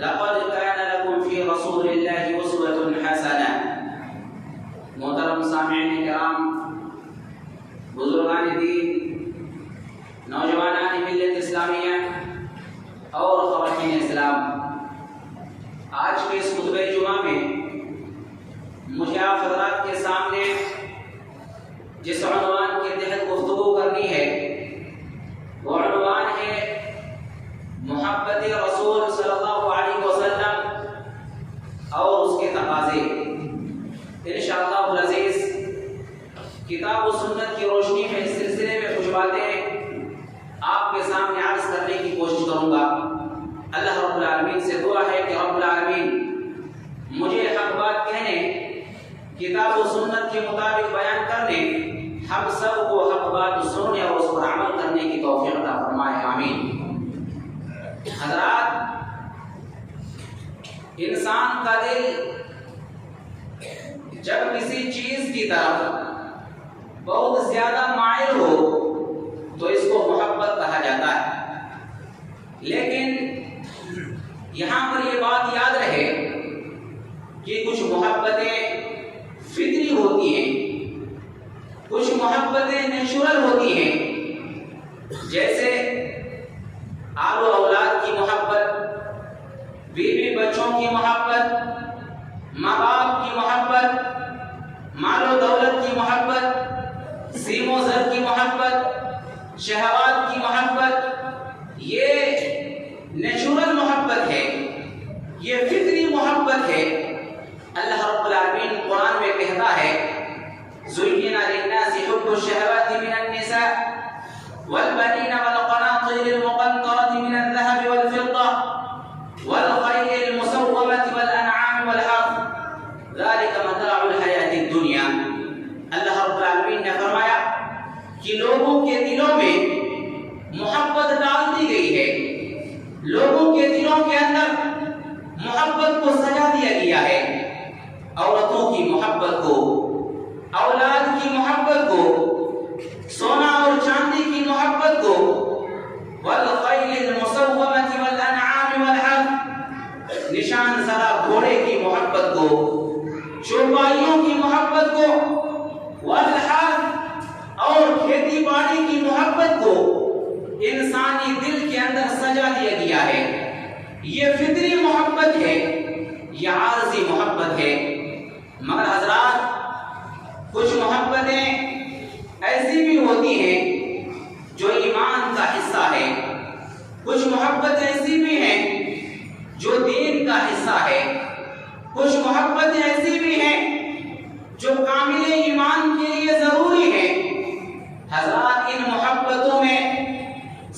لقد كان لكم في رسول الله اسوة حسنہ۔ محترم سامعین کرام، بزرگان دین، نوجوانان ملت اسلامیہ اور خواتین اسلام، آج کے اس خطبہ جمعہ میں مجھے آپ حضرات کے سامنے جس عنوان کے تحت گفتگو کرنی ہے وہ عنوان ہے محبت رسول صلی اللہ علیہ وسلم اور اس کے تقاضے۔ انشاءاللہ العزیز کتاب و سنت کی روشنی میں اس سلسلے میں کچھ باتیں آپ کے سامنے عرض کرنے کی کوشش کروں گا۔ اللہ رب العالمین سے دعا ہے کہ رب العالمین مجھے حق بات کہنے، کتاب و سنت کے مطابق بیان کرنے، ہم سب کو حق بات سننے اور اس پر عمل کرنے کی توفیق عطا فرمائے، آمین۔ حضرات، انسان کا دل جب کسی چیز کی طرف بہت زیادہ مائل ہو تو اس کو محبت کہا جاتا ہے، لیکن یہاں پر یہ بات یاد رہے کہ کچھ محبتیں فطری ہوتی ہیں، کچھ محبتیں نیچرل ہوتی ہیں، جیسے آل و اولاد کی محبت، بیوی بچوں کی محبت، ماں باپ کی محبت، مال و دولت کی محبت، سیم و زر کی محبت، شہوات کی محبت، یہ نیچرل محبت ہے، یہ فطری محبت ہے۔ اللہ رب العالمین قرآن میں کہتا ہے زُيِّنَ لِلنَّاسِ حُبُّ الشَّهَوَاتِ مِنَ النِّسَاءِ وَالْبَنِينَ وَالْقَنَاطِيرِ الْمُقَنطَرَةِ مِنَ الذَّهَبِ وَالْفِضَّةِ وَالْخَيْلِ الْمُسَوَّمَةِ وَالْأَنْعَامِ وَالْحَرْثِ ذَلِكَ مَتَاعُ الْحَيَاةِ الدُّنْيَا۔ اللہ رب العالمین نے فرمایا کہ لوگوں کے دلوں میں محبت ڈال دی گئی ہے، لوگوں کے دلوں کے اندر محبت کو سجا دیا گیا ہے، عورتوں کی محبت کو، اولاد کی محبت کو، سونا اور چاندی کی محبت کو، والخیل المسومۃ والانعام والحرث، نشان زدہ گھوڑے کی محبت کو، چوپائیوں کی محبت کو، والحرث اور کھیتی باڑی کی محبت کو انسانی دل کے اندر سجا دیا گیا ہے۔ یہ فطری محبت ہے، یہ عارضی محبت ہے۔ مگر حضرات، کچھ محبتیں ایسی بھی ہوتی ہیں جو ایمان کا حصہ ہے، کچھ محبتیں ایسی بھی ہیں جو دین کا حصہ ہے، کچھ محبتیں ایسی بھی ہیں جو کامل ایمان کے لیے ضروری ہیں۔ حضرات، ان محبتوں میں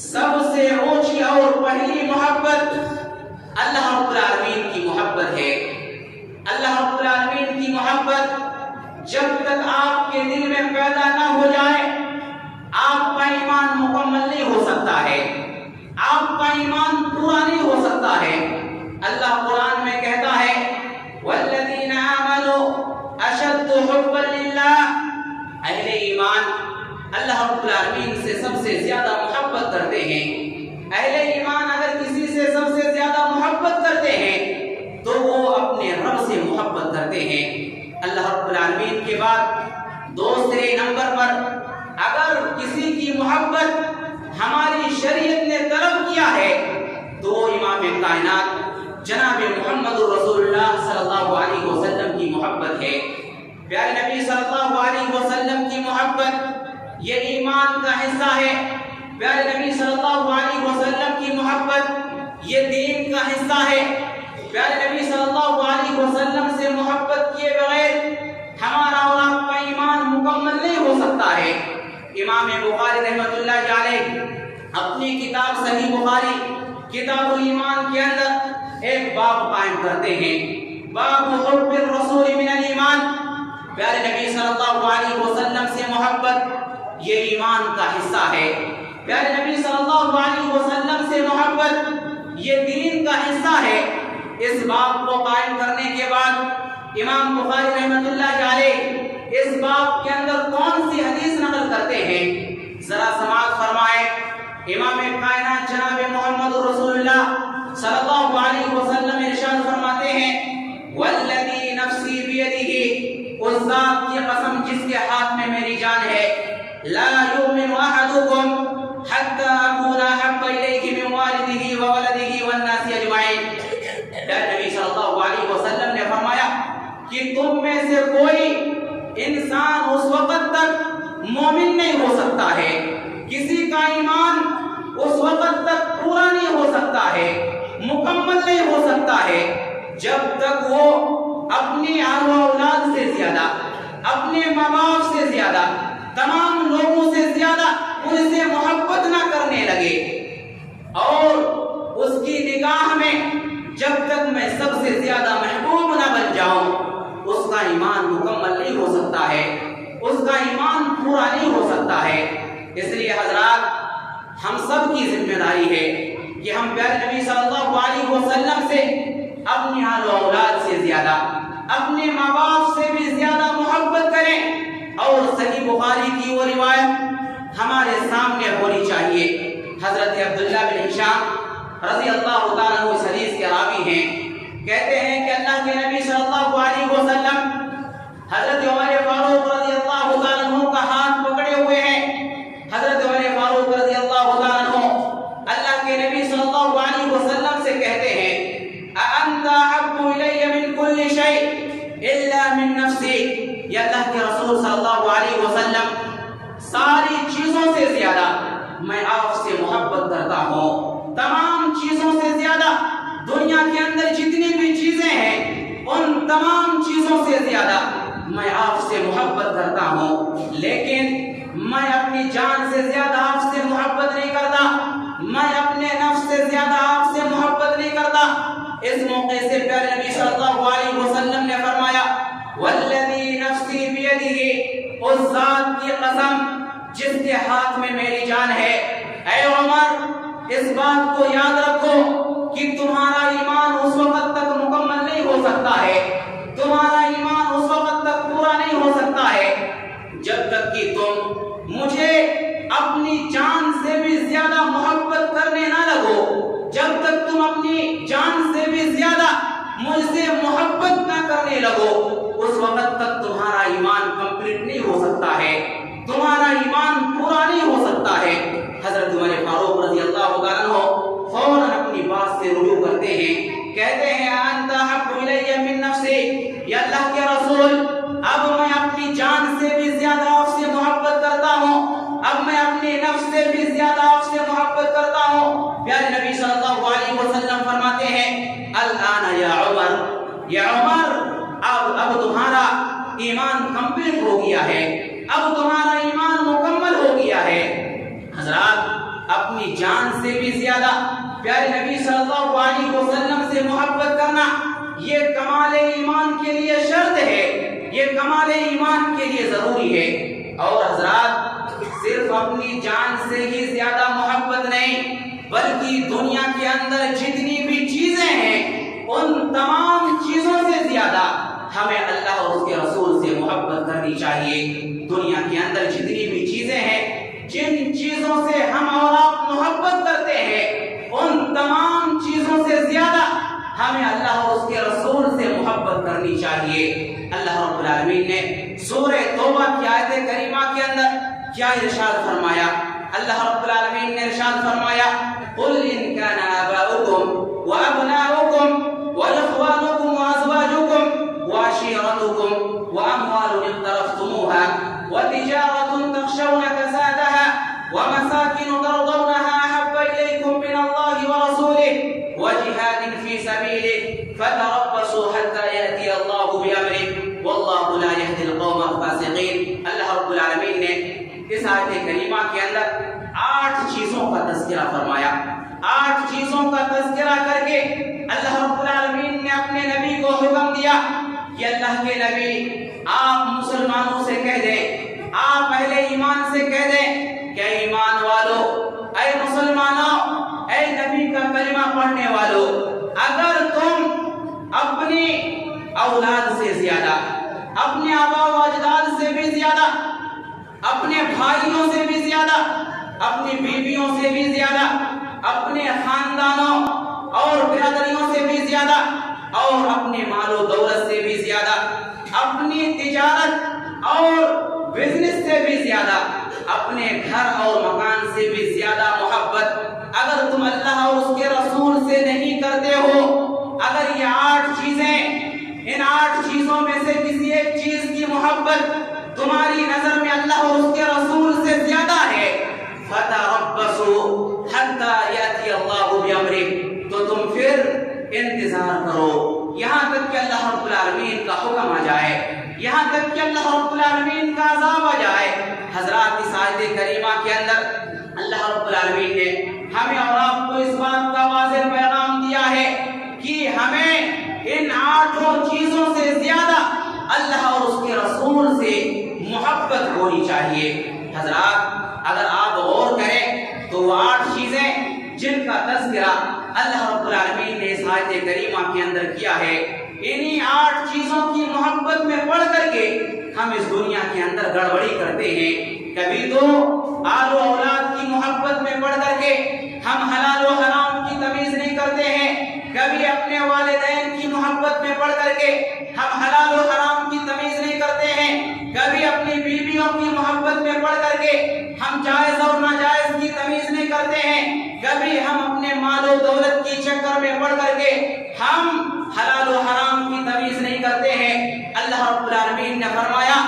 سب سے اونچی اور پہلی محبت اللہ رب العالمین کی محبت ہے۔ اللہ رب العالمین کی محبت جب تک آپ کے دل میں پیدا نہ ہو جائے آپ کا ایمان مکمل نہیں ہو سکتا ہے، آپ کا ایمان پورا نہیں ہو سکتا ہے۔ اللہ قرآن میں کہتا ہے وَالَّذِينَ آمَنُوا أَشَدُّ حُبًّا لِلَّهِ، اہل ایمان اللہ رب العالمین سے سب سے زیادہ محبت کرتے ہیں۔ اہل ایمان اگر کسی سے سب سے زیادہ محبت کرتے ہیں تو وہ اپنے رب سے محبت کرتے ہیں۔ اللہ رب العالمین کے بعد دوسرے نمبر پر اگر کسی کی محبت ہماری شریعت نے طلب کیا ہے تو وہ امام کائنات جناب محمد رسول اللہ صلی اللہ علیہ وسلم کی محبت ہے۔ پیارے نبی صلی اللہ علیہ وسلم کی محبت یہ ایمان کا حصہ ہے۔ پیارے نبی صلی اللہ علیہ وسلم کی محبت یہ دین کا حصہ ہے۔ پیارے نبی صلی اللہ علیہ وسلم سے محبت کیے بغیر ہمارا اور آپ کا ایمان مکمل نہیں ہو سکتا ہے۔ امام بخاری رحمۃ اللہ علیہ اپنی کتاب صحیح بخاری کتاب الایمان کے اندر ایک باب قائم کرتے ہیں، باب حب الرسول من الایمان۔ پیارے نبی صلی اللہ علیہ وسلم سے محبت یہ ایمان کا حصہ ہے۔ پیارے نبی صلی اللہ علیہ وسلم سے محبت یہ دین کا حصہ ہے۔ اس باب کو قائم کرنے کے بعد امام بخاری رحمۃ اللہ علیہ اس باب کے اندر کون سی حدیث نقل کرتے ہیں، ذرا سماعت فرمائے۔ امام کائنات جناب محمد رسول اللہ صلی اللہ علیہ وسلم کہ تم میں سے کوئی انسان اس وقت تک مومن نہیں ہو سکتا ہے، کسی کا ایمان اس وقت تک پورا نہیں ہو سکتا ہے، مکمل نہیں ہو سکتا ہے، جب تک وہ اپنی اہل و اولاد سے زیادہ، اپنے ماں باپ سے زیادہ، تمام لوگوں سے زیادہ ان سے محبت نہ کرنے لگے، اور اس کی نگاہ میں جب تک میں سب سے زیادہ محبوب نہ بن جاؤں، اس کا ایمان مکمل نہیں ہو سکتا ہے، اس کا ایمان پورا نہیں ہو سکتا ہے۔ اس لیے حضرات، ہم سب کی ذمہ داری ہے کہ ہم پیارے نبی صلی اللہ علیہ وسلم سے اپنی اہل و اولاد سے زیادہ، اپنے ماں باپ سے بھی زیادہ محبت کریں، اور صحیح بخاری کی وہ روایت ہمارے سامنے ہونی چاہیے۔ حضرت عبداللہ بن ہشام رضی اللہ تعالیٰ عنہ اس حدیث کے راوی ہیں، کہتے ہیں کہ اللہ کے نبی صلی اللہ علیہ وسلم حضرت عمر فاروق رضی اللہ تعالیٰ عنہ کا ہاتھ پکڑے ہوئے ہیں۔ حضرت عمر فاروق رضی اللہ تعالیٰ عنہ اللہ کے نبی صلی اللہ علیہ وسلم سے کہتے ہیں، اَأَنْتَ أَحَبُّ إِلَيَّ مِنْ كُلِّ شَيْءٍ إِلَّا مِنْ نَفْسِي، یا اللہ کے رسول صلی اللہ علیہ وسلم، ساری چیزوں سے زیادہ میں آپ سے محبت کرتا ہوں، تمام چیزوں سے زیادہ، دنیا کے اندر جتنی بھی چیزیں ہیں ان تمام چیزوں سے زیادہ میں آپ سے محبت کرتا ہوں، لیکن میں اپنی جان سے زیادہ آپ سے محبت نہیں کرتا، میں اپنے نفس سے زیادہ آپ سے محبت نہیں کرتا۔ اس موقع سے پیارے نبی صلی اللہ علیہ وسلم نے فرمایا، والذی نفسی بیدہ، اس ذات کی قسم جس کے ہاتھ میں میری جان ہے، اے عمر اس بات کو یاد رکھو کہ تمہارا ایمان اس وقت تک مکمل نہیں ہو سکتا ہے، تمہارا ایمان اس وقت تک پورا نہیں ہو سکتا ہے جب تک کہ تم مجھے اپنی جان سے بھی زیادہ محبت کرنے نہ لگو، جب تک تم اپنی جان سے بھی زیادہ مجھ سے محبت نہ کرنے لگو، اس وقت تک تمہارا ایمان کمپلیٹ نہیں ہو سکتا ہے، تمہارا ایمان پورا نہیں ہو سکتا ہے۔ حضرت عمر فاروق رضی اللہ تعالیٰ عنہ فوراً اپنی بات سے رجوع کرتے ہیں، کہتے ہیں، انت احب الی من نفسی، یا اللہ کے رسول، اب میں اپنی جان سے بھی زیادہ آپ سے محبت کرتا ہوں، اب میں اپنے نفس سے بھی زیادہ آپ سے محبت کرتا ہوں۔ پیارے نبی صلی اللہ علیہ وسلم فرماتے ہیں، الآن یا عمر، یا عمر اب تمہارا ایمان کمپلیٹ ہو گیا ہے، اب تمہارا ایمان مکمل ہو گیا ہے۔ حضرات، اپنی جان سے بھی زیادہ پیارے نبی صلی اللہ علیہ وسلم سے محبت کرنا یہ کمال ایمان کے لیے شرط ہے، یہ کمال ایمان کے لیے ضروری ہے۔ اور حضرات، صرف اپنی جان سے ہی زیادہ محبت نہیں، بلکہ دنیا کے اندر جتنی بھی چیزیں ہیں ان تمام چیزوں سے زیادہ ہمیں اللہ اور اس کے رسول سے محبت کرنی چاہیے۔ دنیا کے اندر جتنی بھی چیزیں ہیں، جن چیزوں سے ہم اور آپ محبت کرتے ہیں، ان تمام چیزوں سے زیادہ ہمیں اللہ اور اس کے رسول سے محبت کرنی چاہیے۔ اللہ رب العالمین نے سورہ توبہ کی آیت کریمہ کے اندر کیا ارشاد فرمایا؟ اللہ رب العالمین نے ارشاد فرمایا، قل ان کان آباؤکم وابناؤکم واخوانکم وازواجکم وعشیرتکم واموال اقترفتموها وتجارة تخشون كسادها ومساكن ترضونها أحب إليكم من الله ورسوله وجهاد في سبيله فتربصوا حتى يأتي الله بأمره والله لا يهدي القوم الفاسقين۔ اللہ رب العالمین نے اس آیت کریمہ کے اندر 8 چیزوں کا تذکرہ فرمایا، 8 چیزوں کا تذکرہ کر کے اللہ رب العالمین نے اپنے نبی کو حکم دیا کہ اللہ کے نبی آپ مسلمانوں سے کہہ دیں، آپ اہل ایمان سے کہہ دیں کہ اے ایمان والو، اے مسلمانوں، اے نبی کا کلمہ پڑھنے والو، اگر تم اپنی اولاد سے زیادہ، اپنے آبا و اجداد سے بھی زیادہ، اپنے بھائیوں سے بھی زیادہ، اپنی بیویوں سے بھی زیادہ، اپنے خاندانوں اور برادریوں سے بھی زیادہ، اور اپنے مال و دولت سے بھی زیادہ، اپنی تجارت اور بزنس سے بھی زیادہ، اپنے گھر اور مکان سے بھی زیادہ محبت اگر تم اللہ اور اس کے رسول سے نہیں کرتے ہو، اگر یہ 8 چیزیں ان 8 چیزوں میں سے کسی ایک چیز کی محبت تمہاری نظر میں اللہ اور اس کے رسول سے زیادہ ہے، فتربصوا حتى يأتي الله بأمره، تو تم پھر انتظار کرو یہاں تک کہ اللہ رب العالمین کا حکم آ جائے، یہاں تک کہ اللہ رب العالمین کا عذاب آ جائے۔ حضرات اس آیت کریمہ کے اندر اللہ رب العالمین نے ہمیں اور آپ کو اس بات کا واضح پیغام دیا ہے کہ ہمیں ان 8 چیزوں سے زیادہ اللہ اور اس کے رسول سے محبت ہونی چاہیے۔ حضرات اگر آپ غور کریں تو وہ 8 چیزیں جن کا تذکرہ اللہ رب العالمین نے اس آیت کریمہ کے اندر کیا ہے، انہی 8 چیزوں کی محبت میں پڑھ کر کے ہم اس دنیا کے اندر گڑبڑی کرتے ہیں۔ کبھی تو آل و اولاد کی محبت میں پڑھ کر کے ہم حلال و حرام کی تمیز نہیں کرتے ہیں، کبھی اپنے والدین کی محبت میں پڑھ کر کے ہم حلال و حرام کی تمیز نہیں کرتے ہیں، کبھی اپنی بیویوں کی محبت میں پڑھ کر کے ہم جائز اور ناجائز کی تمیز نہیں کرتے ہیں، کبھی ہم اپنے مال و دولت کی چکر میں پڑھ کر کے ہم حلال و حرام کی تمیز نہیں کرتے ہیں۔ اللہ رب العالمین نے فرمایا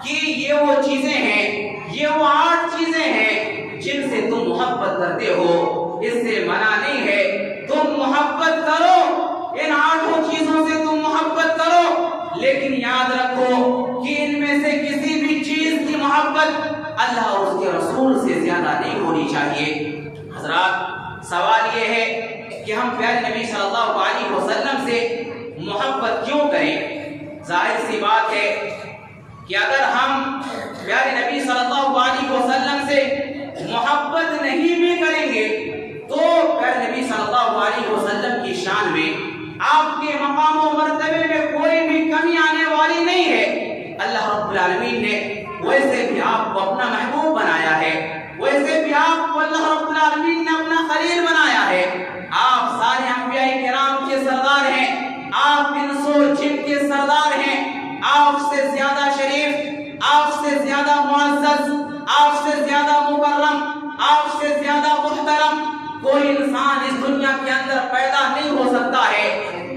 کہ یہ وہ چیزیں ہیں، یہ وہ 8 چیزیں ہیں جن سے تم محبت کرتے ہو، اس سے منع نہیں ہے تم محبت کرو، ان 8 چیزوں سے تم محبت کرو، لیکن یاد رکھو کہ ان میں سے کسی بھی چیز کی محبت اللہ اور اس کے رسول سے زیادہ نہیں ہونی چاہیے۔ حضرات سوال یہ ہے کہ ہم پیارے نبی صلی اللہ علیہ وسلم سے محبت کیوں کریں؟ ظاہر سی بات ہے کہ اگر ہم پیارے نبی صلی اللہ علیہ وسلم سے محبت نہیں بھی کریں گے تو پیارے نبی صلی اللہ علیہ وسلم کی شان میں، آپ کے مقام و مرتبے میں کوئی بھی کمی آنے والی نہیں ہے۔ اللہ رب العالمین نے ویسے بھی آپ کو اپنا محبوب بنایا ہے، ویسے بھی آپ کو اللہ رب العالمین نے اپنا خلیل بنایا ہے۔ آپ سارے انبیاء کرام کے سردار ہیں، آپ انس و جن کے سردار ہیں، آپ سے زیادہ شریف، آپ سے زیادہ معزز، آپ سے زیادہ مکرم، آپ سے زیادہ محترم کوئی انسان اس دنیا کے اندر پیدا نہیں ہو سکتا ہے۔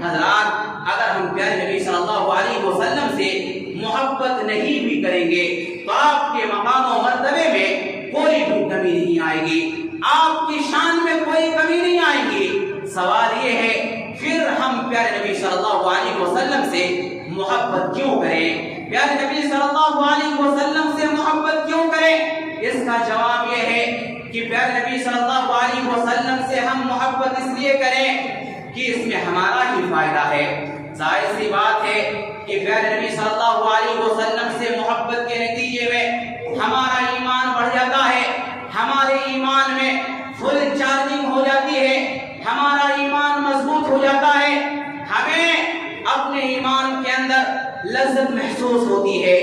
حضرات اگر ہم پیارے نبی صلی اللہ علیہ وسلم سے محبت نہیں بھی کریں گے تو آپ کے مقام و مرتبے میں کوئی بھی کمی نہیں آئے گی، آپ کی شان میں کوئی کمی نہیں آئے گی۔ سوال یہ ہے پھر ہم پیارے نبی صلی اللہ علیہ وسلم سے محبت کیوں کریں؟ پیارے نبی صلی اللہ علیہ وسلم سے محبت کیوں کریں؟ اس کا جواب یہ ہے کہ پیارے نبی صلی اللہ علیہ وسلم سے ہم محبت اس لیے کریں کہ اس میں ہمارا ہی فائدہ ہے۔ ظاہر سی بات ہے کہ پیارے نبی صلی اللہ علیہ وسلم سے محبت کے نتیجے میں ہمارا ایمان بڑھ جاتا ہے، ہمارے ایمان میں فل چارجنگ ہو جاتی ہے، ہمارا ایمان مضبوط ہو جاتا ہے، ہمیں اپنے ایمان کے اندر لذت محسوس ہوتی ہے،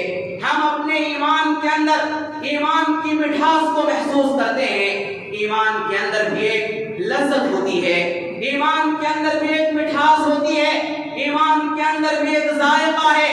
ہم اپنے ایمان کے اندر ایمان کی مٹھاس کو محسوس کرتے ہیں۔ ایمان کے اندر بھی ایک لذت ہوتی ہے، ایمان کے اندر بھی ایک مٹھاس ہوتی ہے، ایمان کے اندر بھی ایک ذائقہ ہے،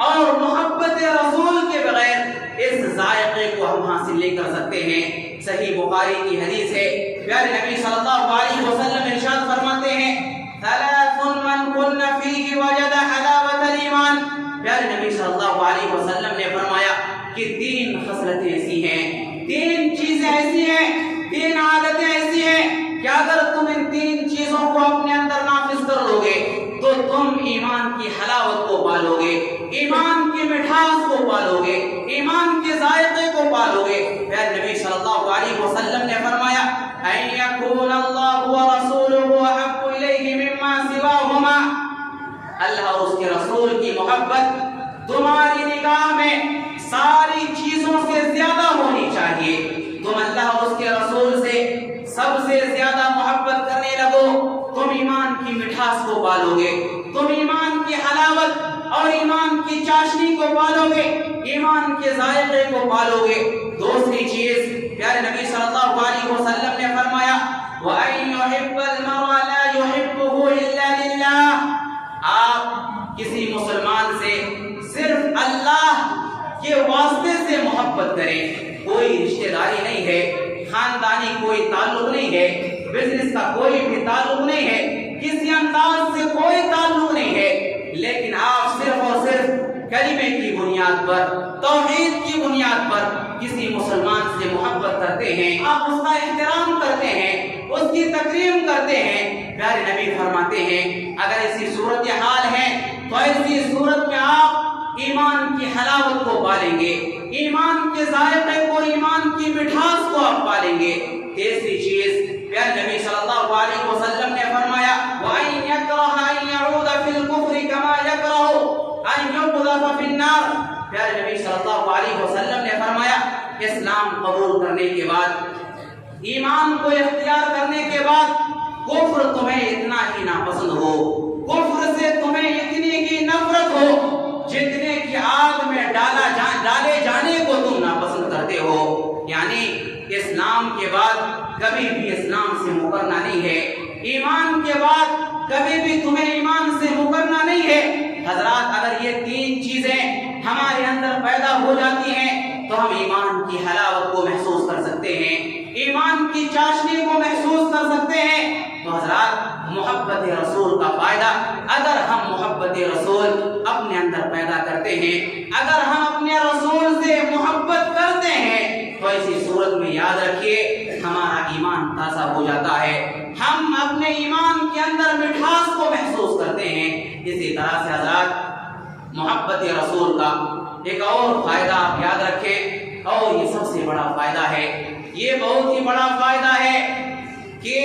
اور محبت رسول کے بغیر اس ذائقے کو ہم حاصل نہیں کر سکتے ہیں۔ صحیح بخاری کی حدیث ہے، پیارے نبی صلی اللہ علیہ وسلم ارشاد فرماتے ہیں ثلاث من كن فيه وجد حلاوة الایمان۔ پیارے نبی صلی اللہ علیہ وسلم نے فرمایا کہ 3 خصلتیں ایسی ہیں، 3 چیزیں ایسی ہیں، 3 عادتیں ایسی ہیں کہ اگر تم ان 3 چیزوں کو اپنے اندر نافذ کر لو گے تو تم ایمان کی حلاوت کو پالو گے، ایمان کی مٹھاس کو پالو گے، ایمان کے ذائقے کو پالو گے۔ پیارے نبی صلی اللہ علیہ وسلم نے فرمایا ان یکون اللہ ورسولہ احب الیہ مما سواہما، اللہ اور اس کے رسول کی محبت تمہاری نگاہ میں ساری چیزوں سے زیادہ ہونی چاہیے۔ تم اللہ اور اس کے رسول سے سب سے زیادہ محبت کرنے لگو، تم ایمان کی مٹھاس کو پالو گے، تم ایمان کی حلاوت اور ایمان کی چاشنی کو پالو گے، ایمان کے ذائقے کو پالو گے۔ دوسری چیز پیارے نبی صلی اللہ علیہ وسلم نے فرمایا وَأَن يُحِبَّ الْمَرْءَ لَا يُحِبُّهُ إِلَّا لِلَّهِ، آپ کسی مسلمان سے صرف اللہ کے واسطے سے محبت کریں، کوئی رشتہ داری نہیں ہے، خاندانی کوئی تعلق نہیں ہے، بزنس کا کوئی بھی تعلق نہیں ہے، کسی انداز سے کوئی تعلق نہیں ہے، لیکن آپ کلمے کی بنیاد پر، توحید کی بنیاد پر کسی مسلمان سے محبت کرتے ہیں، آپ اس کا احترام کرتے ہیں، اس کی تکریم کرتے ہیں، پیارے نبی فرماتے ہیں اگر ایسی صورتحال ہے تو ایسی صورت میں آپ ایمان کی حلاوت کو پالیں گے، ایمان کے ذائقے کو، ایمان کی مٹھاس کو آپ پالیں گے۔ تیسری چیز پیارے نبی صلی اللہ علیہ وسلم نے فرمایا وَأَن يَكْرَهَ أَن يَعُودَ فِي الْكُفْرِ كَمَا يَكْرَهُ أَن يُقْذَفَ فِي النَّارِ۔ پیارے نبی صلی اللہ علیہ وسلم نے فرمایا اسلام قبول کرنے کے بعد، ایمان کو اختیار کرنے کے بعد کفر تمہیں اتنا ہی ناپسند ہو، کفر سے تمہیں اتنی ہی نفرت ہو جتنے کی آگ میں ڈالے جانے کو تم ناپسند کرتے ہو۔ یعنی اسلام کے بعد کبھی بھی اسلام سے مکرنا نہیں ہے، ایمان کے بعد کبھی بھی تمہیں ایمان سے مکرنا نہیں ہے۔ حضرات اگر یہ تین چیزیں ہمارے اندر پیدا ہو جاتی ہیں تو ہم ایمان کی حلاوت کو محسوس کر سکتے ہیں، ایمان کی چاشنی کو محسوس کر سکتے ہیں۔ تو حضرات محبت رسول کا فائدہ اگر ہم محبت رسول اپنے اندر پیدا کرتے ہیں، اگر ہم اپنے رسول سے محبت کرتے ہیں تو ایسی صورت میں یاد رکھیے ہمارا ایمان تازہ ہو جاتا ہے، ہم اپنے ایمان کے اندر مٹھاس کو محسوس کرتے ہیں۔ اسی طرح سے حضرات محبت رسول کا ایک اور فائدہ آپ یاد رکھیں، اور یہ سب سے بڑا فائدہ ہے، یہ بہت ہی بڑا فائدہ ہے کہ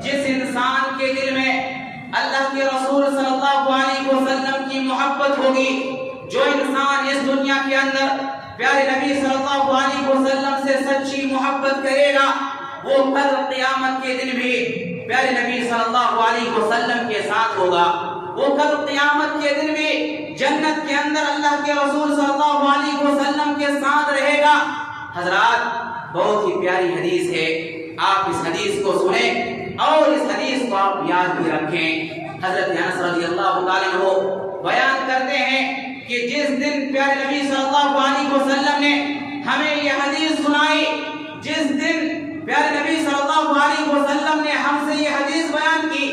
جس انسان کے دل میں اللہ کے رسول صلی اللہ علیہ وسلم کی محبت ہوگی، جو انسان اس دنیا کے اندر پیارے نبی صلی اللہ علیہ وسلم سے سچی محبت کرے گا، وہ کل قیامت کے دن بھی پیارے نبی صلی اللہ علیہ وسلم کے ساتھ ہوگا، وہ کل قیامت کے دن بھی جنت کے اندر اللہ کے رسول صلی اللہ علیہ وسلم کے ساتھ رہے گا۔ حضرات بہت ہی پیاری حدیث ہے، آپ اس حدیث کو سنیں اور اس حدیث کو آپ یاد بھی رکھیں۔ حضرت انس رضی اللہ تعالیٰ عنہ بیان کرتے ہیں کہ جس دن پیارے نبی صلی اللہ علیہ وسلم نے ہمیں یہ حدیث سنائی، جس دن پیارے نبی صلی اللہ علیہ وسلم نے ہم سے یہ حدیث بیان کی،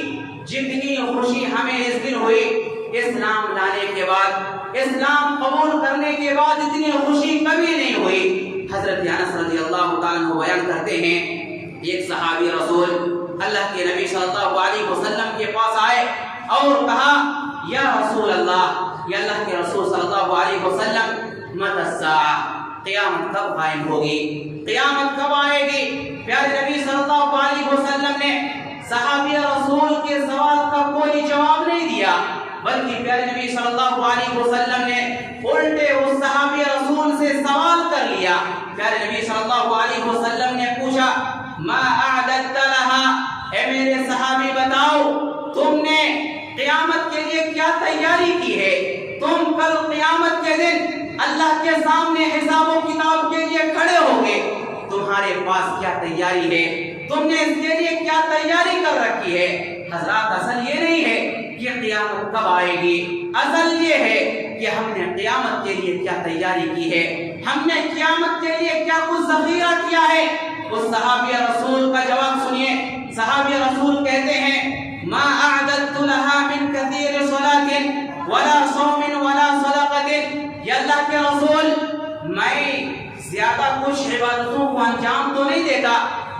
جتنی خوشی ہمیں اس دن ہوئی، اسلام لانے کے بعد، اسلام قبول کرنے کے بعد اتنی خوشی کبھی نہیں ہوئی۔ حضرت انس رضی اللہ تعالیٰ عنہ بیان کرتے ہیں ایک صحابی رسول اللہ کے نبی صلی اللہ علیہ وسلم کے پاس آئے اور کہا یا رسول اللہ، یا اللہ کے رسول صلی اللہ علیہ وسلم متی الساعہ، قیامت کب قائم ہوگی، قیامت کب آئے گی؟ پیارے نبی صلی اللہ علیہ وسلم نے صحابی رسول کے سوال کا کوئی جواب نہیں دیا، بلکہ پیارے نبی صلی اللہ علیہ وسلم نے الٹے اس صحابی رسول سے سوال کر لیا۔ پیارے نبی صلی اللہ علیہ وسلم نے پوچھا ما اعددت لها، اے میرے صحابی بتاؤ تم نے قیامت کے لیے کیا تیاری کی ہے؟ تم کل قیامت کے دن اللہ کے سامنے حساب و کتاب کے لیے کھڑے ہوگے، تمہارے پاس کیا تیاری ہے؟ تم نے اس کے لیے کیا تیاری کر رکھی ہے؟ حضرات اصل یہ نہیں ہے کہ قیامت کب آئے گی، اصل یہ ہے کہ ہم نے قیامت کے لیے کیا تیاری کی ہے، ہم نے قیامت کے لیے کیا کچھ ذخیرہ کیا ہے۔ اس صحابی رسول کا جواب سنیے، صحابی رسول کہتے ہیں ما اعددت لها من كثير صلاة ولا صوم ولا صدقة، یا اللہ کے رسول میں زیادہ کچھ عبادتوں کو انجام تو نہیں دیتا،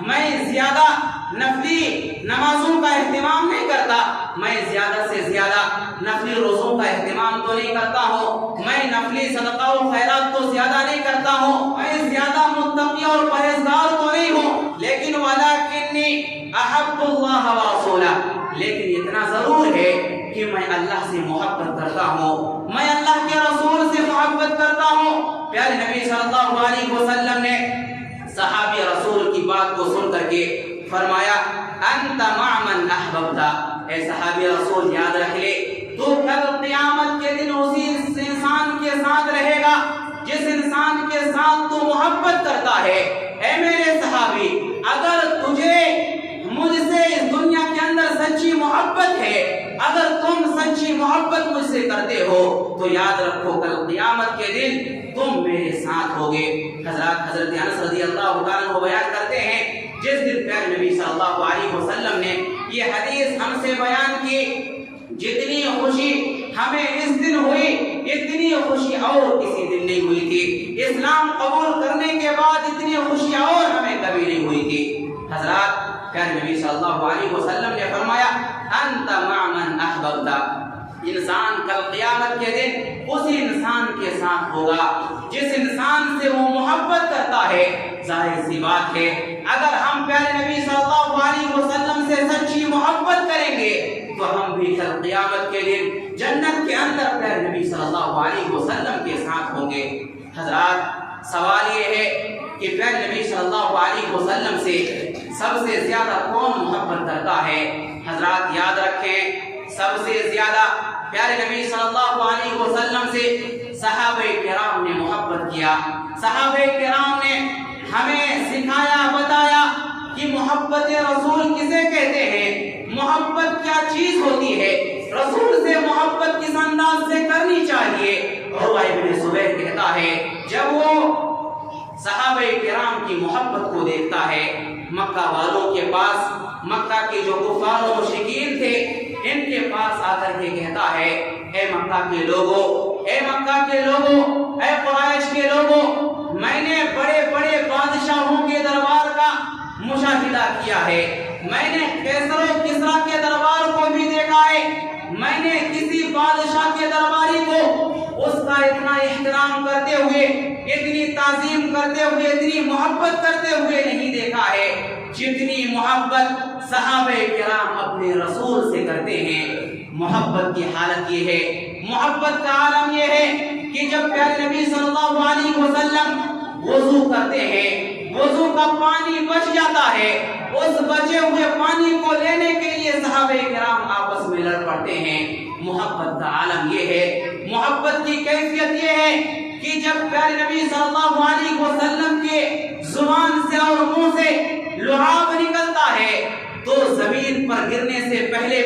میں زیادہ نفلی نمازوں کا اہتمام نہیں کرتا، میں زیادہ سے زیادہ نفلی روزوں کا اہتمام تو نہیں کرتا ہوں، میں نفلی صدقہ و خیرات تو زیادہ نہیں کرتا ہوں، میں زیادہ متقی اور پرہیزگار تو نہیں ہوں، لیکن ولکنی احب اللہ ورسولہ، لیکن اتنا ضرور ہے کہ میں اللہ سے محبت کرتا ہوں، میں اللہ کے رسول سے محبت کرتا ہوں۔ پیارے نبی صلی اللہ علیہ وسلم نے صحابی رسول کی بات کو سن کر کے فرمایا انت مع من احببت، اے صحابی رسول یاد رکھ لے تو کل قیامت کے دن اسی انسان کے ساتھ رہے گا جس انسان کے ساتھ تو محبت کرتا ہے۔ اے میرے صحابی اگر تجھے مجھ سے اس دنیا کے اندر سچی محبت ہے، اگر تم سچی محبت مجھ سے کرتے ہو تو یاد رکھو کل قیامت کے دن تم میرے ساتھ ہوگے۔ حضرت انس رضی اللہ تعالیٰ عنہ بیان کرتے ہیں جس دن پیارے نبی صلی اللہ علیہ وسلم نے یہ حدیث ہم سے بیان کی، جتنی خوشی ہمیں اس دن ہوئی، اتنی خوشی اور کسی دن نہیں ہوئی تھی، اسلام قبول کرنے کے بعد اتنی خوشی اور ہمیں کبھی نہیں ہوئی تھی۔ حضرات پیارے نبی صلی اللہ علیہ وسلم نے فرمایا انت مع من احببت، انسان کل قیامت کے دن اسی انسان کے ساتھ ہوگا جس انسان سے وہ محبت کرتا ہے۔ ظاہر سی بات ہے اگر ہم پیارے نبی صلی اللہ علیہ وسلم سے سچی محبت کریں گے تو ہم بھی کل قیامت کے دن جنت کے اندر پیارے نبی صلی اللہ علیہ وسلم کے ساتھ ہوں گے۔ حضرات سوال یہ ہے کہ پیارے نبی صلی اللہ علیہ وسلم سے سب سے زیادہ کون محبت کرتا ہے؟ حضرات یاد رکھیں سب سے زیادہ پیارے نبی صلی اللہ علیہ وسلم سے صحابہ کرام نے محبت کیا۔ صحابہ کرام نے ہمیں سکھایا بتایا کہ محبت رسول کسے کہتے ہیں، محبت کیا چیز ہوتی ہے، رسول سے محبت کس انداز سے کرنی چاہیے۔ عروہ ابن زبیر کہتا ہے جب وہ صحابہ کرام کی محبت کو دیکھتا ہے، مکہ والوں کے پاس، مکہ کے جو کفار و مشرکین تھے ان کے پاس آ کر کے کہتا ہے اے مکہ کے لوگوں، اے مکہ کے لوگوں، اے قریش کے لوگوں، میں نے بڑے بڑے بادشاہوں کے دربار کا مشاہدہ کیا ہے، میں نے کیسر و کسریٰ کے دربار کو بھی دیکھا ہے، میں نے کسی بادشاہ کے درباری کو اس کا اتنا احترام کرتے ہوئے، اتنی تعظیم کرتے ہوئے، اتنی محبت کرتے ہوئے نہیں دیکھا ہے جتنی محبت صحابہ کرام اپنے رسول سے کرتے ہیں۔ محبت کی حالت یہ ہے، محبت کا عالم یہ ہے کہ جب پیارے نبی صلی اللہ علیہ وسلم وضو کرتے ہیں، وضو کا پانی بچ جاتا ہے، اس بچے ہوئے پانی کو لینے کے لیے صحابہ کرام آپس میں لڑ پڑتے ہیں۔ محبت کا عالم یہ ہے، محبت کی کیفیت یہ ہے کہ جب پیارے نبی صلی اللہ علیہ وسلم کے زبان سے اور منہ سے لعاب نکلتا ہے تو زمین پر گرنے سے پہلے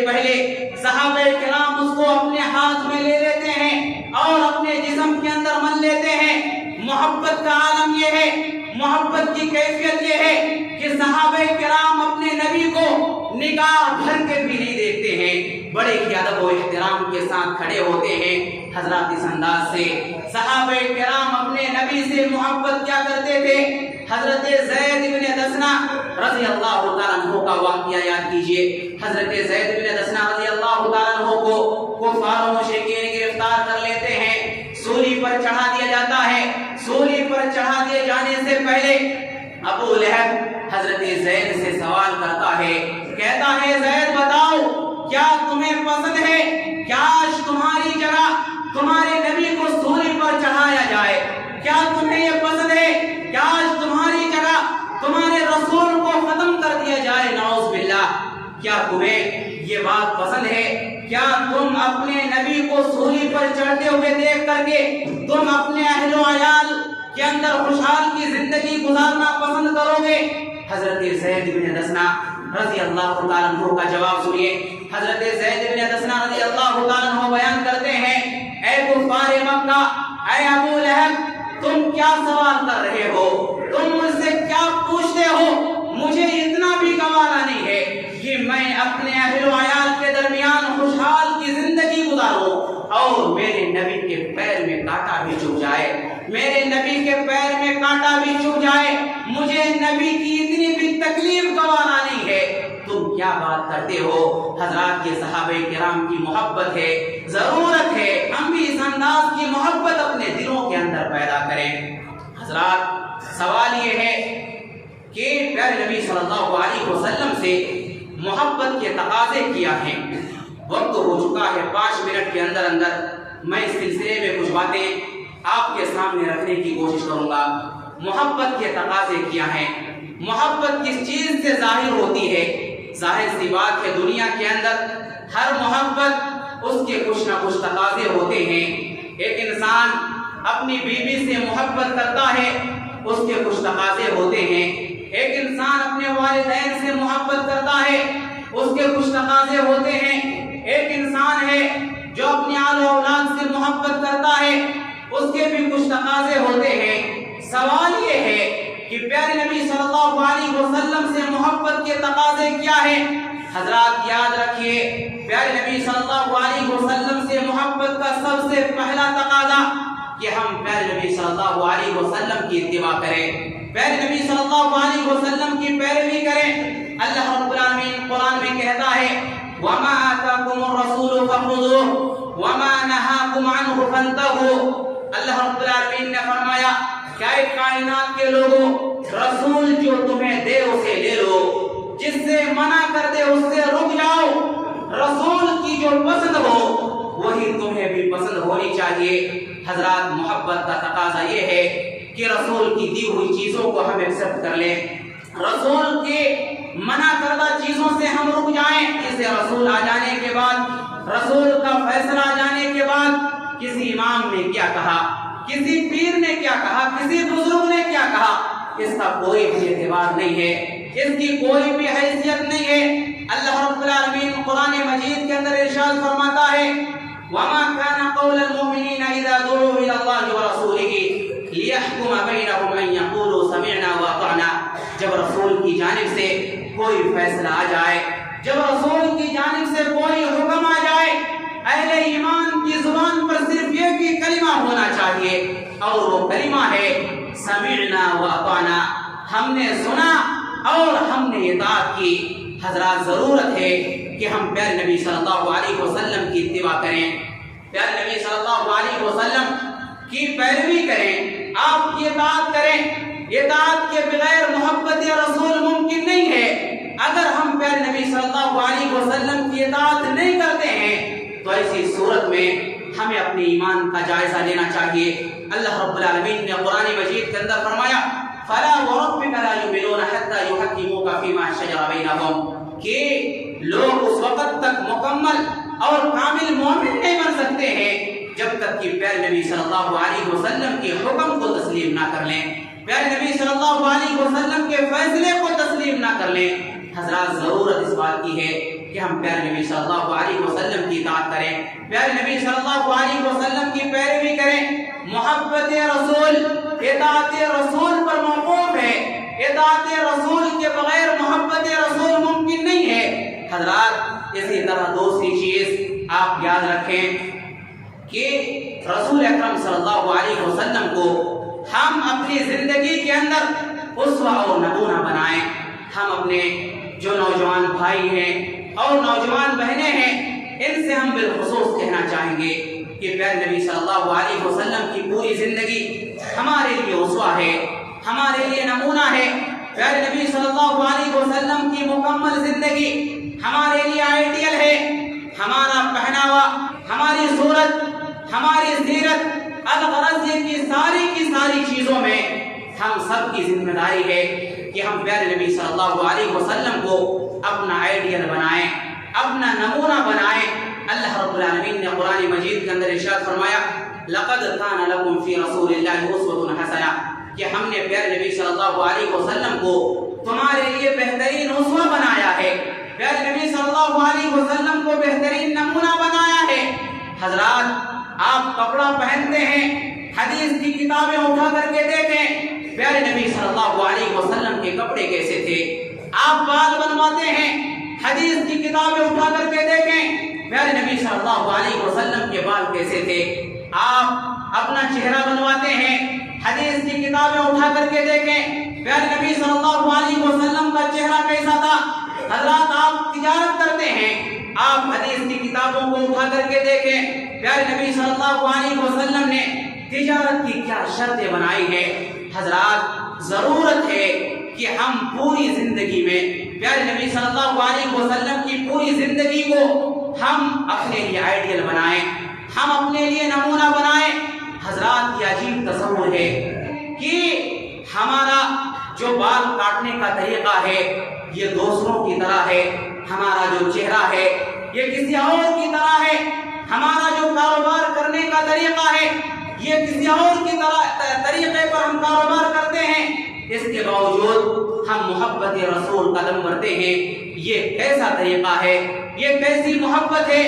صحابہ کرام اس کو اپنے ہاتھ میں لے لیتے ہیں اور اپنے جسم کے اندر مل لیتے ہیں۔ محبت کا عالم یہ ہے، محبت کی کیفیت یہ ہے کہ صحابہ کرام اپنے نبی کو نگاہ بھر کے بھی نہیں دیکھتے ہیں، بڑے ہی ادب و احترام کے ساتھ کھڑے ہوتے ہیں۔ حضرات اس انداز سے صحابہ کرام اپنے نبی سے محبت کیا کرتے تھے۔ حضرت زید بن دسنہ رضی اللہ تعالیٰ عنہ کا واقعہ یاد کیجئے۔ حضرت زید بن دسنہ رضی اللہ تعالیٰ عنہ کو کفار و مشرکین گرفتار کر لیتے ہیں، سولی پر چڑھا دیا جاتا ہے۔ سولی پر چڑھا دیے جانے سے پہلے ابو لہب حضرت زید سے سوال کرتا ہے، کہتا ہے زید بتاؤ کیا تمہیں پسند ہے کاش تمہاری جگہ تمہارے نبی کو سولی پر چڑھایا جائے؟ کیا تمہیں یہ پسند ہے کاش تمہاری جگہ تمہارے رسول کو ختم کر دیا جائے؟ نعوذ باللہ، کیا تمہیں یہ بات پسند ہے؟ کیا تم اپنے نبی کو سولی پر چڑھتے ہوئے دیکھ کر کے تم اپنے اہل و عیال کے اندر خوشحال کی زندگی گزارنا پسند کرو گے؟ حضرت زید بن دسنہ رضی اللہ تعالیٰ عنہ کا جواب سنیے۔ حضرت زید بن دسنہ رضی اللہ تعالیٰ عنہ بیان کرتے ہیں، اے کفار مکہ، اے ابو لہب، تم کیا سوال کر رہے ہو؟ تم مجھ سے کیا پوچھتے ہو؟ مجھے اتنا بھی گوارا نہیں ہے کہ میں اپنے اہل و عیال کے درمیان خوشحال کی زندگی گزاروں اور میرے نبی کے پیر میں کانٹا بھی چبھ جائے، میرے نبی کے پیر میں کانٹا بھی چبھ جائے، مجھے نبی کی اتنی بھی تکلیف گوارا نہیں ہے، تم کیا بات کرتے ہو؟ حضرات یہ صحابہ کرام کی محبت ہے، ضرورت ہے ہم بھی اس انداز کی محبت اپنے دلوں کے اندر پیدا کریں۔ حضرات سوال یہ ہے کہ پیارے نبی صلی اللہ علیہ وسلم سے محبت کے تقاضے کیا ہیں۔ وقت ہو چکا ہے 5 منٹ کے اندر میں اس سلسلے میں کچھ باتیں آپ کے سامنے رکھنے کی کوشش کروں گا۔ محبت کے تقاضے کیا ہیں؟ محبت کس چیز سے ظاہر ہوتی ہے؟ ظاہر سی بات ہے دنیا کے اندر ہر محبت اس کے کچھ نہ کچھ تقاضے ہوتے ہیں۔ ایک انسان اپنی بیوی سے محبت کرتا ہے، اس کے کچھ تقاضے ہوتے ہیں۔ ایک انسان اپنے والدین سے محبت کرتا ہے، اس کے کچھ تقاضے ہوتے ہیں۔ ایک انسان ہے جو اپنے آل و اولاد سے محبت کرتا ہے، اس کے بھی کچھ تقاضے ہوتے ہیں۔ سوال یہ ہے کہ پیارے نبی صلی اللہ علیہ وسلم سے محبت کے تقاضے کیا ہیں؟ حضرات یاد رکھیے، پیارے نبی صلی اللہ علیہ وسلم سے محبت کا سب سے پہلا تقاضا کہ ہم پیارے نبی صلی اللہ علیہ وسلم کی اتباع کریں، پیارے نبی صلی اللہ علیہ وسلم کی پیروی کریں۔ اللہ رب العالمین قرآن میں کہتا ہے وَمَا آتَاكُمُ الرَّسُولُ فَخُذُوهُ وَمَا نَهَاكُمْ عَنْهُ فَانْتَهُوا۔ اللہ رب العالمین نے فرمایا کہ اے کائنات کے لوگوں، رسول جو تمہیں دے اسے لے لو، جس سے منع کر دے اس سے رک جاؤ۔ رسول کی جو پسند ہو وہی تمہیں بھی پسند ہونی چاہیے۔ حضرات، محبت کا تقاضا یہ ہے کہ رسول کی دی ہوئی چیزوں کو ہم ایکسپٹ کر لیں، رسول کے منع کردہ چیزوں سے ہم رک جائیں۔ اسے رسول آ جانے کے بعد، رسول کا فیصلہ آ جانے کے بعد کسی امام نے کیا کہا، کسی پیر نے کیا کہا، کسی بزرگ نے کیا کہا، اس کا کوئی بھی اعتبار نہیں ہے، اس کی کوئی بھی حیثیت نہیں ہے۔ اللہ رب العالمین قرآن مجید کے اندر ارشاد فرماتا ہے وَمَا كَانَ قَوْلَ الْمُؤْمِنِينَ إِذَا دُعُوا إِلَى اللَّهِ وَرَسُولِهِ لِيَحْكُمَ بَيْنَهُمْ أَن يَقُولُوا سَمِعْنَا وَأَطَعْنَا۔ جب رسول کی جانب سے کوئی فیصلہ آ جائے، جب رسول کی جانب سے کوئی حکم آ جائے، اہل ایمان کی زبان پر صرف ایک ہی کلمہ ہونا چاہیے، اور وہ کلمہ ہے سمعنا وأطعنا، ہم نے سنا اور ہم نے اطاعت کی۔ حضرات، ضرورت ہے کہ ہم پیارے نبی صلی اللہ علیہ وسلم کی اتباع کریں، پیارے نبی صلی اللہ علیہ وسلم کی پیروی کریں، آپ کی اطاعت کریں۔ اطاعت کے بغیر محبت رسول ممکن نہیں ہے۔ اگر ہم پیارے نبی صلی اللہ علیہ وسلم کی اطاعت نہیں کرتے ہیں تو ایسی صورت میں ہمیں اپنے ایمان کا جائزہ لینا چاہیے۔ اللہ رب العالمین نے قرآن مجید کے اندر فرمایا فَلَا وَرَبِّكَ لَا يُؤْمِنُونَ حَتَّى يُحَكِّمُوكَ فِي مَا شَجَرَ بَيْنَهُمْ، کہ لوگ اس وقت تک مکمل اور کامل مومن نہیں بن سکتے ہیں جب تک کہ پیارے نبی صلی اللہ علیہ وسلم کے حکم کو تسلیم نہ کر لیں، پیارے نبی صلی اللہ علیہ وسلم کے فیصلے کو تسلیم نہ کر لیں۔ حضرات، ضرورت اس بات کی ہے کہ ہم پیارے نبی صلی اللہ علیہ وسلم کی اطاعت کریں، پیارے نبی صلی اللہ علیہ وسلم کی پیروی کریں۔ محبت رسول اطاعت رسول پر موقوف ہے، اطاعت رسول کے بغیر محبت رسول ممکن نہیں ہے۔ حضرات، اسی طرح دوسری چیز آپ یاد رکھیں کہ رسول اکرم صلی اللہ علیہ وسلم کو ہم اپنی زندگی کے اندر اسوہ اور نمونہ بنائیں۔ ہم اپنے جو نوجوان بھائی ہیں اور نوجوان بہنیں ہیں، ان سے ہم بالخصوص کہنا چاہیں گے کہ پیارے نبی صلی اللہ علیہ وسلم کی پوری زندگی ہمارے لیے اسوہ ہے، ہمارے لیے نمونہ ہے۔ پیارے نبی صلی اللہ علیہ وسلم کی مکمل زندگی ہمارے لیے آئیڈیل ہے۔ ہمارا پہناوا، ہماری صورت، ہماری سیرت، الغرض یہ کی ساری چیزوں میں ہم سب کی ذمہ داری ہے کہ ہم پیارے نبی صلی اللہ علیہ وسلم کو اپنا آئیڈیل بنائیں، اپنا نمونہ بنائیں۔ اللہ رب العالمین نے قرآن مجید کے اندر ارشاد فرمایا لَقَدْ كَانَ لَكُمْ فِي رَسُولِ اللَّهِ أُسْوَةٌ حَسَنَةٌ، کہ ہم نے پیارے نبی صلی اللہ علیہ وسلم کو تمہارے لیے بہترین اسوہ بنایا ہے، پیارے نبی صلی اللہ علیہ وسلم کو بہترین نمونہ بنایا ہے۔ حضرات، آپ کپڑا پہنتے ہیں، حدیث کی کتابیں اٹھا کر کے دیکھیں، پیارے نبی صلی اللہ علیہ وسلم کے کپڑے کیسے تھے۔ آپ بال بنواتے ہیں، حدیث کی کتابیں اٹھا کر کے دیکھیں، پیارے نبی صلی اللہ علیہ وسلم کے بال کیسے تھے۔ آپ اپنا چہرہ بنواتے ہیں، حدیث کی کتابیں اٹھا کر کے دیکھیں، پیارے نبی صلی اللہ علیہ وسلم کا چہرہ کیسا تھا۔ حضرات، آپ تجارت کرتے ہیں، آپ حدیث کی کتابوں کو اٹھا کر کے دیکھیں، پیارے نبی صلی اللہ علیہ وسلم نے تجارت کی کیا شرطیں بنائی ہیں۔ حضرات، ضرورت ہے کہ ہم پوری زندگی میں پیارے نبی صلی اللہ علیہ وسلم کی پوری زندگی کو ہم اپنے لیے آئیڈیل بنائیں، ہم اپنے لیے نمونہ بنائیں۔ حضرات، یہ عجیب تصور ہے کہ ہمارا جو بال کاٹنے کا طریقہ ہے یہ دوسروں کی طرح ہے، ہمارا جو چہرہ ہے یہ کسی اور کی طرح ہے، ہمارا جو کاروبار کرنے کا طریقہ ہے یہ کسی اور کی طریقے پر ہم کاروبار کرتے ہیں۔ اس کے باوجود ہم محبت رسول قدم بڑھتے ہیں۔ یہ کیسا طریقہ ہے، یہ کیسی محبت ہے۔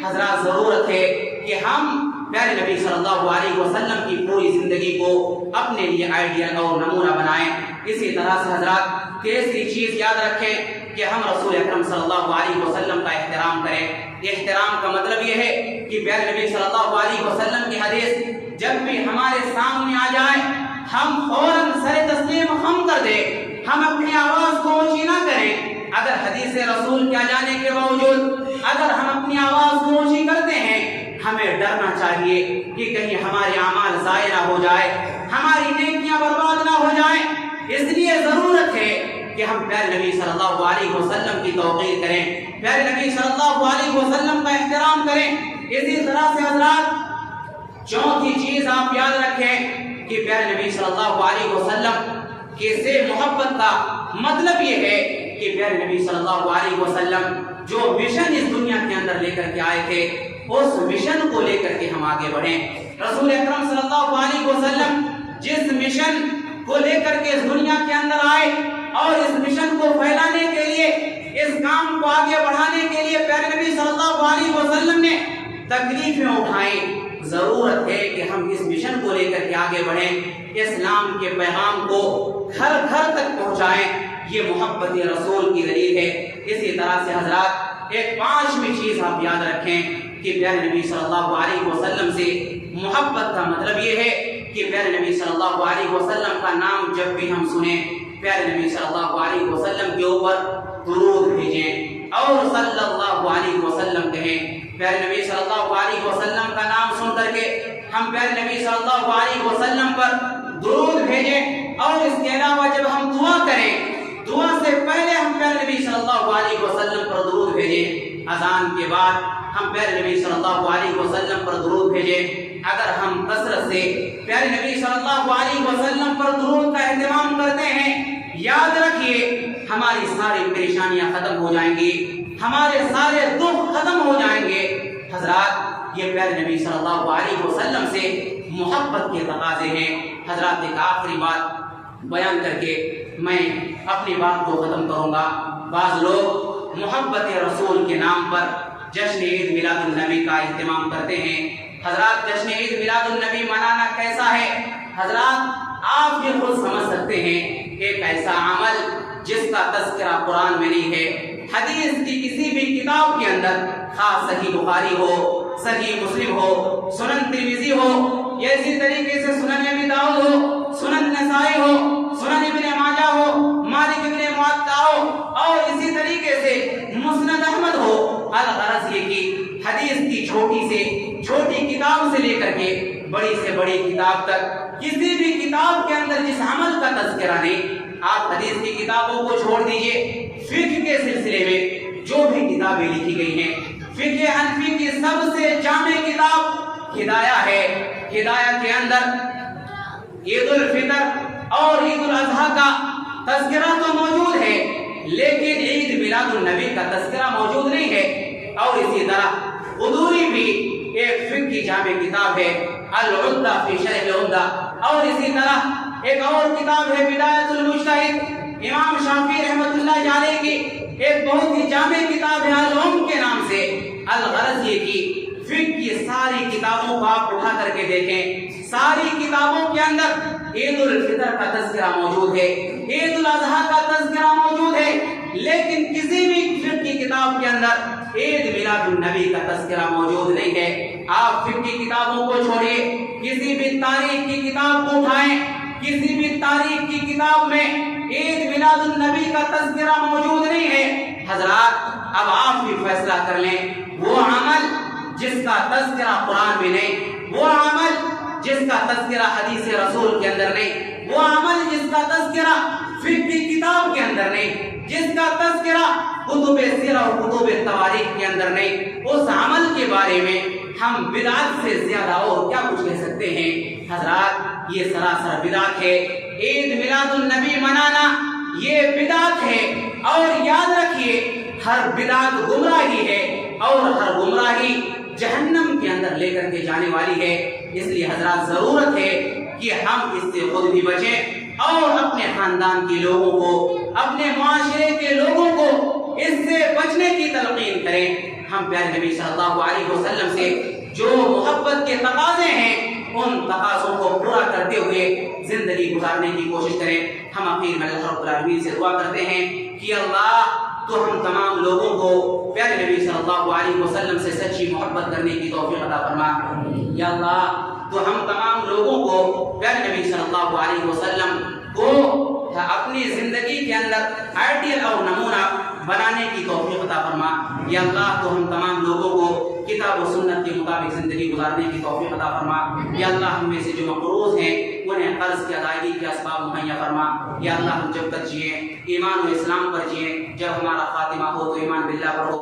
حضرات، ضرورت ہے کہ ہم پیارے نبی صلی اللہ علیہ وسلم کی پوری زندگی کو اپنے لیے آئیڈیل اور نمونہ بنائیں۔ اسی طرح سے حضرات، تیسری چیز یاد رکھیں کہ ہم رسول اکرم صلی اللہ علیہ وسلم کا احترام کریں۔ احترام کا مطلب یہ ہے کہ پیارے نبی صلی اللہ علیہ وسلم کی حدیث جب بھی ہمارے سامنے آ جائے ہم فوراً سر تسلیم خم کر دیں، ہم اپنی آواز کو اونچی نہ کریں۔ اگر حدیث رسول کے جانے کے باوجود اگر ہم اپنی آواز کو اونچی کرتے ہیں، ہمیں ڈرنا چاہیے کہ کہیں ہمارے اعمال ضائع نہ ہو جائے، ہماری نیکیاں برباد نہ ہو جائیں۔ اس لیے ضرورت ہے کہ ہم پیارے نبی صلی اللہ علیہ وسلم کی توقیر کریں، پیارے نبی صلی اللہ علیہ وسلم کا احترام کریں۔ اسی طرح سے حضرات چوتھی چیز آپ یاد رکھیں کہ پیارے نبی صلی اللہ علیہ وسلم کے سے محبت کا مطلب یہ ہے کہ پیارے نبی صلی اللہ علیہ وسلم جو مشن اس دنیا کے اندر لے کر کے آئے تھے اس مشن کو لے کر کے ہم آگے بڑھیں۔ رسول اکرم صلی اللہ علیہ وسلم جس مشن کو لے کر کے اس دنیا کے اندر آئے اور اس مشن کو پھیلانے کے لیے، اس کام کو آگے بڑھانے کے لیے پیارے نبی صلی اللہ علیہ وسلم نے تکلیفیں اٹھائیں۔ ضرورت ہے کہ ہم اس مشن کو لے کر کے آگے بڑھیں، اسلام کے پیغام کو گھر گھر تک پہنچائیں۔ یہ محبت رسول کی دلیل ہے۔ اسی طرح سے حضرات ایک پانچویں چیز آپ یاد رکھیں کہ پیارے نبی صلی اللہ علیہ وسلم سے محبت کا مطلب یہ ہے کہ پیارے نبی صلی اللہ علیہ وسلم کا نام جب بھی ہم سنیں پیارے نبی صلی اللہ علیہ وسلم کے اوپر درود بھیجیں اور صلی اللہ علیہ وسلم کہیں۔ پیارے نبی صلی اللہ علیہ وسلم کا نام سن کر کے ہم پیارے نبی صلی اللہ علیہ وسلم پر درود بھیجیں، اور اس کے علاوہ جب ہم دعا کریں دعا سے پہلے ہم پیارے نبی صلی اللہ علیہ وسلم پر درود بھیجیں۔ اذان کے بعد ہم پیارے نبی صلی اللہ علیہ وسلم پر درود بھیجیں۔ اگر ہم کثرت سے پیارے نبی صلی اللہ علیہ وسلم پر درود کا اہتمام کرتے ہیں، یاد رکھیے ہماری ساری پریشانیاں ختم ہو جائیں گی، ہمارے سارے دکھ ختم ہو جائیں گے۔ حضرات یہ پیارے نبی صلی اللہ علیہ وسلم سے محبت کے تقاضے ہیں۔ حضرات ایک آخری بات بیان کر کے میں اپنی بات کو ختم کروں گا۔ بعض لوگ محبت رسول کے نام پر جشن عید میلاد النبی کا اہتمام کرتے ہیں۔ حضرات جشن عید میلاد النبی منانا کیسا ہے؟ حضرات آپ یہ خود سمجھ سکتے ہیں، ایک ایسا عمل جس کا تذکرہ قرآن میں نہیں ہے، حدیث کی کسی بھی کتاب کے اندر، خاص صحیح بخاری ہو، صحیح مسلم ہو، سنن ترمذی ہو، یا اسی طریقے سے سنن ابی داؤد ہو، سنن نسائی ہو، سنن ابن ماجہ ہو، مالک ابن موطا ہو، اور اسی طریقے سے مسند احمد ہو۔ الغرض یہ کہ حدیث کی چھوٹی سے چھوٹی کتاب سے لے کر کے بڑی سے بڑی کتاب تک کسی بھی کتاب کے اندر جس عمل کا تذکرہ نہیں، آپ حدیث کی کتابوں کو چھوڑ دیجئے، فقہ کے سلسلے میں جو بھی کتابیں لکھی گئی ہیں، فقہ حنفی کی سب سے جامع کتاب ہدایہ ہے۔ ہدایہ کے اندر عید الفطر اور عید الاضحیٰ کا تذکرہ تو موجود ہے، لیکن عید میلاد النبی کا تذکرہ موجود نہیں ہے۔ اور اسی طرح قدوری بھی ایک فقہ کی جامع کتاب ہے، العدہ فی شرح العمدہ، اور اسی طرح ایک اور کتاب ہے بدایۃ المجتہد، امام شافعی رحمۃ اللہ علیہ کی ایک بہت ہی جامع کتاب ہے العم کے نام سے۔ الغرض یہ کہ فقہ کی ساری کتابوں کو آپ اٹھا کر کے دیکھیں، ساری کتابوں کے اندر عید الفطر کا تذکرہ موجود ہے، عید الاضحیٰ کا تذکرہ موجود ہے، لیکن کسی بھی فقہ کی کتاب کے اندر عید میلاد النبی کا تذکرہ موجود نہیں ہے۔ آپ فقہ کی کتابوں کو چھوڑیے، کسی بھی تاریخ کی کتاب کو اٹھائیں، کسی بھی تاریخ کی کتاب میں عید میلاد النبی کا تذکرہ موجود نہیں ہے۔ حضرات اب آپ بھی فیصلہ کر لیں، وہ عمل جس کا تذکرہ قرآن میں نہیں، وہ عمل جس کا تذکرہ حدیث رسول کے اندر نہیں، وہ عمل جس کا تذکرہ فقہ کی کتاب کے اندر نہیں، جس کا تذکرہ کتب سیرہ اور کتب تواریخ کے اندر نہیں، اس عمل کے بارے میں ہم بدعت سے زیادہ اور کیا کچھ کہہ سکتے ہیں؟ حضرات یہ سراسر بدعت ہے۔ عید میلاد النبی منانا یہ بدعت ہے، اور یاد رکھیے ہر بدعت گمراہی ہے، اور ہر گمراہی جہنم کے اندر لے کر کے جانے والی ہے۔ اس لیے حضرات ضرورت ہے کہ ہم اس سے خود بھی بچیں اور اپنے خاندان کے لوگوں کو، اپنے معاشرے کے لوگوں کو اس سے بچنے کی تلقین کریں۔ ہم پیارے نبی صلی اللہ علیہ وسلم سے جو محبت کے تقاضے ہیں ان تقاضوں کو پورا کرتے ہوئے زندگی گزارنے کی کوشش کریں۔ ہم اخیر میں اللہ رب العالمین سے دعا کرتے ہیں کہ اللہ تو ہم تمام لوگوں کو پیارے نبی صلی اللہ علیہ وسلم سے سچی محبت کرنے کی توفیق عطا فرما۔ یا اللہ تو ہم تمام لوگوں کو پیارے نبی صلی اللہ علیہ وسلم کو اپنی زندگی کے اندر آئیڈیل اور نمونہ بنانے کی توفیق عطا فرما۔ یا اللہ تو ہم تمام لوگوں کو کتاب و سنت کے مطابق زندگی گزارنے کی توفیق عطا فرما۔ یا اللہ ہم میں سے جو مقروض ہیں انہیں قرض کی ادائیگی کے اسباب مہیا فرما۔ یا اللہ ہم جب تک جئیں ایمان و اسلام پر جئیں، جب ہمارا خاتمہ ہو تو ایمان باللہ پر ہو۔